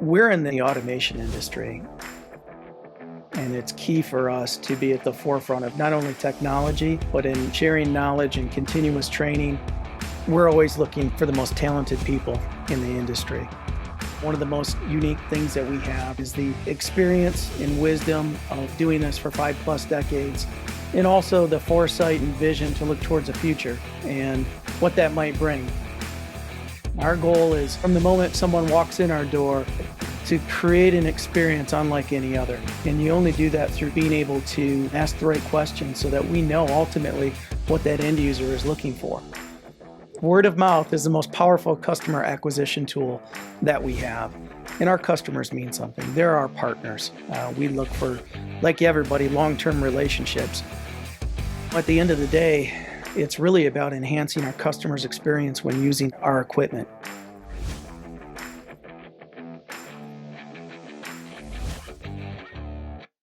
We're in the automation industry, and it's key for us to be at the forefront of not only technology, but in sharing knowledge and continuous training. We're always looking for the most talented people in the industry. One of the most unique things that we have is the experience and wisdom of doing this for 5+ decades, and also the foresight and vision to look towards the future and what that might bring. Our goal is, from the moment someone walks in our door, to create an experience unlike any other. And you only do that through being able to ask the right questions so that we know ultimately what that end user is looking for. Word of mouth is the most powerful customer acquisition tool that we have. And our customers mean something. They're our partners. We look for, like everybody, long-term relationships. At the end of the day, it's really about enhancing our customers' experience when using our equipment.